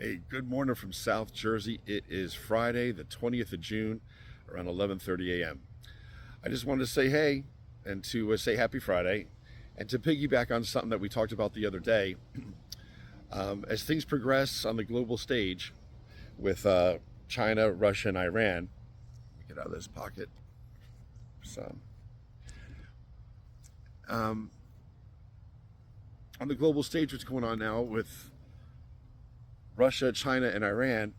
Hey, good morning from South Jersey. It is Friday, the 20th of June, around 11:30 a.m. I just wanted to say hey and to say happy Friday and to piggyback on something that we talked about the other day. As things progress on the global stage with China, Russia, and Iran, let me get out of this pocket. Some. Um, on the global stage, what's going on now with Russia, China, and Iran?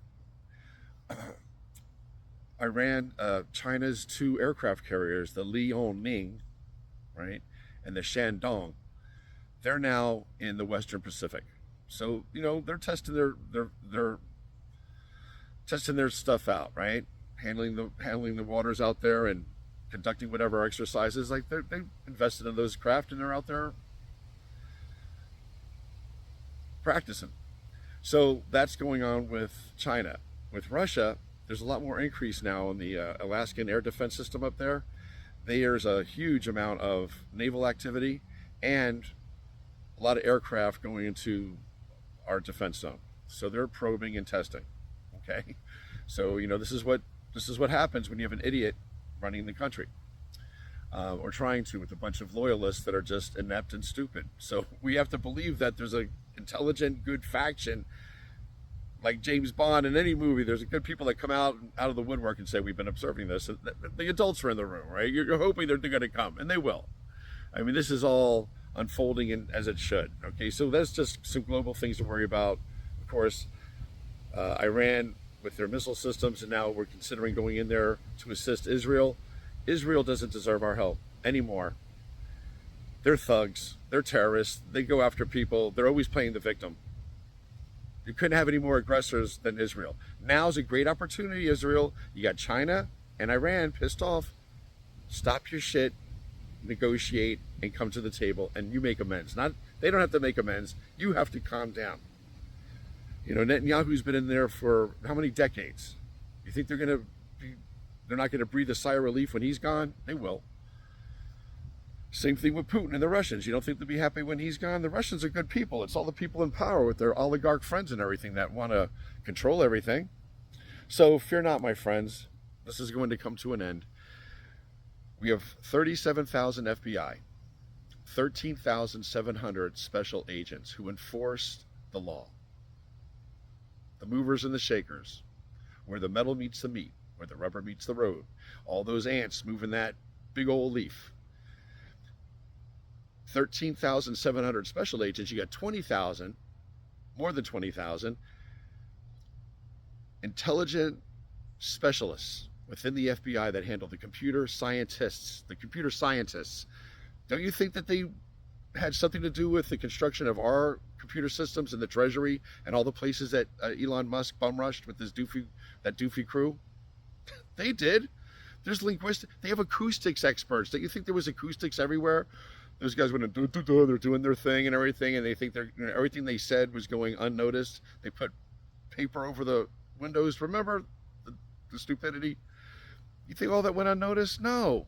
China's two aircraft carriers, the Liaoning, right, and the Shandong, they're now in the Western Pacific. So they're testing their testing their stuff out, right? Handling the waters out there and conducting whatever exercises. Like they invested in those craft and they're out there practicing. So that's going on with China. With Russia, there's a lot more increase now in the Alaskan air defense system up there. There's a huge amount of naval activity and a lot of aircraft going into our defense zone. So they're probing and testing. Okay, so this is what happens when you have an idiot running the country, or trying to, with a bunch of loyalists that are just inept and stupid. So we have to believe that there's a intelligent, good faction like James Bond in any movie. There's good people that come out of the woodwork and say we've been observing this. The adults are in the room, right? You're hoping they're going to come, and they will. I mean, this is all unfolding as it should. Okay, so that's just some global things to worry about. Of course, Iran with their missile systems, and now we're considering going in there to assist Israel. Israel doesn't deserve our help anymore. They're thugs. They're terrorists. They go after people. They're always playing the victim. You couldn't have any more aggressors than Israel. Now's a great opportunity, Israel. You got China and Iran pissed off. Stop your shit, negotiate, and come to the table, and you make amends. Not They don't have to make amends. You have to calm down. Netanyahu's been in there for how many decades? You think they're not gonna breathe a sigh of relief when he's gone? They will. Same thing with Putin and the Russians. You don't think they'll be happy when he's gone? The Russians are good people. It's all the people in power with their oligarch friends and everything that want to control everything. So fear not, my friends. This is going to come to an end. We have 37,000 FBI, 13,700 special agents who enforce the law. The movers and the shakers, where the metal meets the meat, where the rubber meets the road. All those ants moving that big old leaf. 13,700 special agents. You got 20,000, more than 20,000 intelligent specialists within the FBI that handle the computer scientists. Don't you think that they had something to do with the construction of our computer systems in the Treasury and all the places that Elon Musk bum rushed with that doofy crew? They did. There's linguistics. They have acoustics experts. Don't you think there was acoustics everywhere? Those guys went and they're doing their thing and everything, and they think everything they said was going unnoticed. They put paper over the windows. Remember the stupidity? You think all that went unnoticed? No.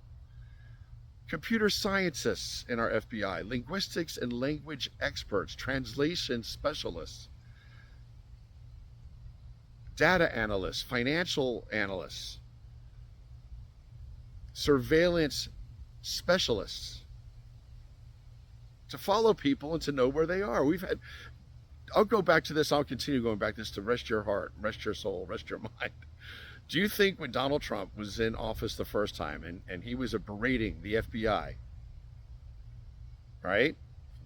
Computer scientists in our FBI, linguistics and language experts, translation specialists, data analysts, financial analysts, surveillance specialists, to follow people and to know where they are. I'll go back to this. I'll continue going back to this to rest your heart, rest your soul, rest your mind. Do you think when Donald Trump was in office the first time and he was berating the FBI, right?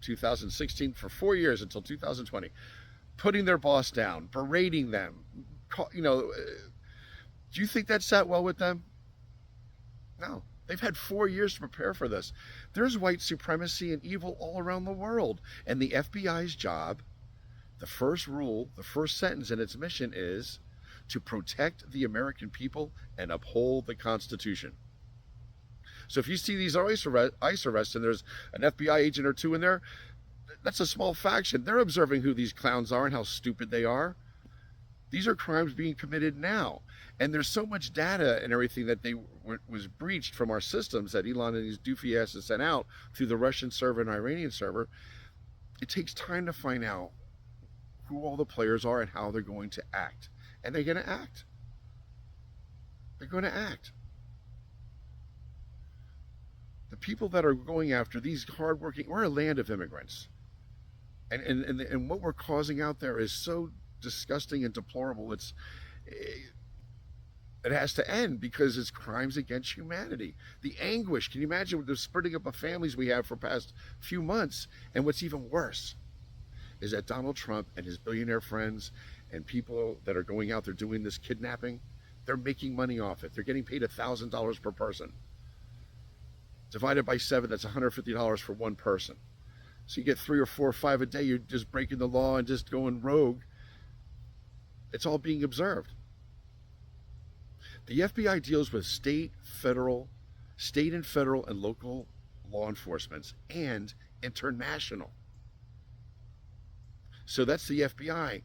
2016 for 4 years until 2020, putting their boss down, berating them, do you think that sat well with them? No. They've had 4 years to prepare for this. There's white supremacy and evil all around the world. And the FBI's job, the first rule, the first sentence in its mission is to protect the American people and uphold the Constitution. So if you see these ICE arrests and there's an FBI agent or two in there, that's a small faction. They're observing who these clowns are and how stupid they are. These are crimes being committed now. And there's so much data and everything that was breached from our systems that Elon and his doofy asses sent out through the Russian server and Iranian server. It takes time to find out who all the players are and how they're going to act. And they're going to act. They're going to act. The people that are going after these hardworking, we're a land of immigrants. And what we're causing out there is so disgusting and deplorable. It has to end because it's crimes against humanity. The anguish, can you imagine the splitting up of families we have for the past few months? And what's even worse is that Donald Trump and his billionaire friends and people that are going out there doing this kidnapping, they're making money off it. They're getting paid $1,000 per person. Divided by 7, that's $150 for one person. So you get 3 or 4 or 5 a day, you're just breaking the law and just going rogue. It's all being observed. The FBI deals with state and federal and local law enforcements and international. So that's the FBI.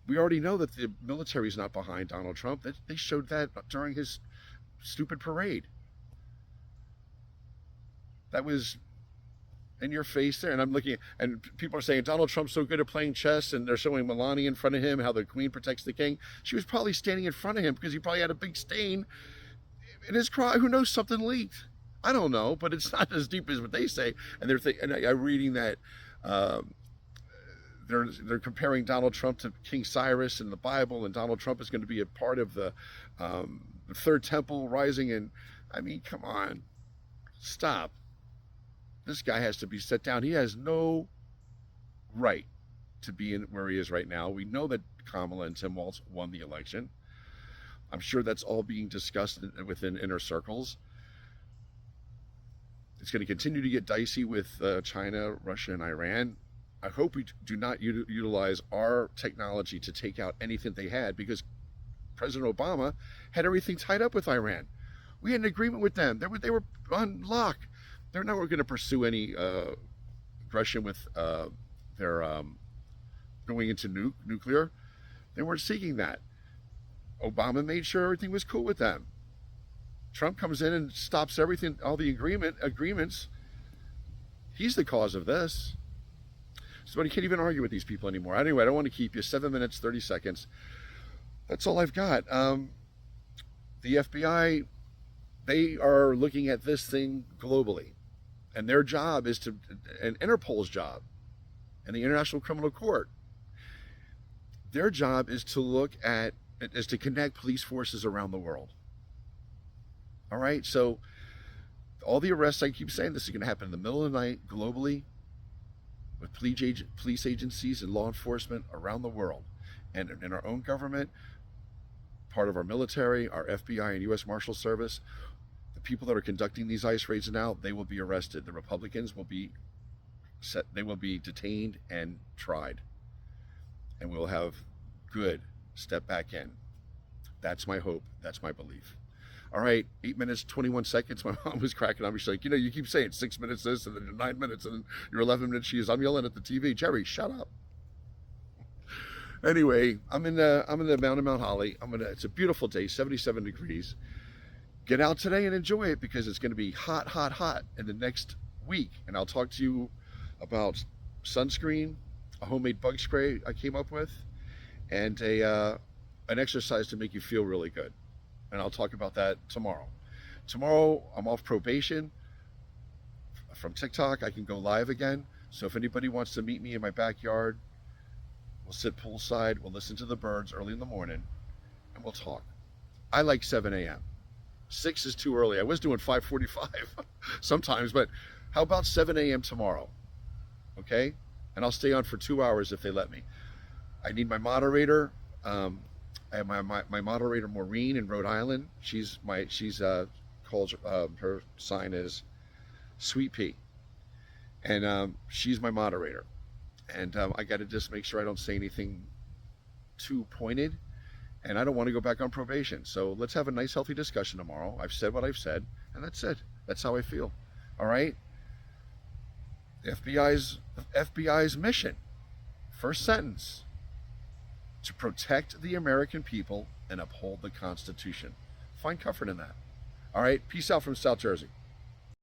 We already know that the military is not behind Donald Trump. They showed that during his stupid parade. That was in your face there. And I'm looking, and people are saying Donald Trump's so good at playing chess, and they're showing Melania in front of him, how the queen protects the king. She was probably standing in front of him because he probably had a big stain in his cry. Who knows, something leaked. I don't know, but it's not as deep as what they say. And I'm reading that they're comparing Donald Trump to King Cyrus in the Bible, and Donald Trump is going to be a part of the Third Temple rising. And I mean, come on, stop. This guy has to be set down. He has no right to be in where he is right now. We know that Kamala and Tim Walz won the election. I'm sure that's all being discussed within inner circles. It's going to continue to get dicey with China, Russia, and Iran. I hope we do not utilize our technology to take out anything they had, because President Obama had everything tied up with Iran. We had an agreement with them. They were on lock. They're not going to pursue any aggression with their going into nuclear. They weren't seeking that. Obama made sure everything was cool with them. Trump comes in and stops everything, all the agreements. He's the cause of this. So you can't even argue with these people anymore. Anyway, I don't want to keep you. 7 minutes, 30 seconds. That's all I've got. The FBI, they are looking at this thing globally. And their job is and Interpol's job, and the International Criminal Court, their job is to connect police forces around the world. All right, so all the arrests, I keep saying this is going to happen in the middle of the night globally with police agencies and law enforcement around the world, and in our own government, part of our military, our FBI and U.S. Marshal Service. People that are conducting these ICE raids now, they will be arrested. The Republicans will be detained and tried, and we'll have good step back in. That's my hope. That's my belief. All right, 8 minutes, 21 seconds. My mom was cracking on me. She's like, you keep saying 6 minutes this, and then 9 minutes, and then you're 11 minutes. I'm yelling at the TV. Jerry, shut up. Anyway, I'm in the Mountain of Mount Holly. It's a beautiful day, 77 degrees. Get out today and enjoy it, because it's going to be hot, hot, hot in the next week. And I'll talk to you about sunscreen, a homemade bug spray I came up with, and an exercise to make you feel really good. And I'll talk about that tomorrow. Tomorrow, I'm off probation from TikTok. I can go live again. So if anybody wants to meet me in my backyard, we'll sit poolside, we'll listen to the birds early in the morning, and we'll talk. I like 7 a.m. 6 is too early. I was doing 5:45 sometimes, but how about 7 a.m. tomorrow? Okay? And I'll stay on for 2 hours if they let me. I need my moderator. I have my moderator Maureen in Rhode Island. She's called her sign is Sweet Pea, and she's my moderator. And I got to just make sure I don't say anything too pointed. And I don't want to go back on probation. So let's have a nice, healthy discussion tomorrow. I've said what I've said, and that's it. That's how I feel. All right? The FBI's mission, first sentence, to protect the American people and uphold the Constitution. Find comfort in that. All right? Peace out from South Jersey.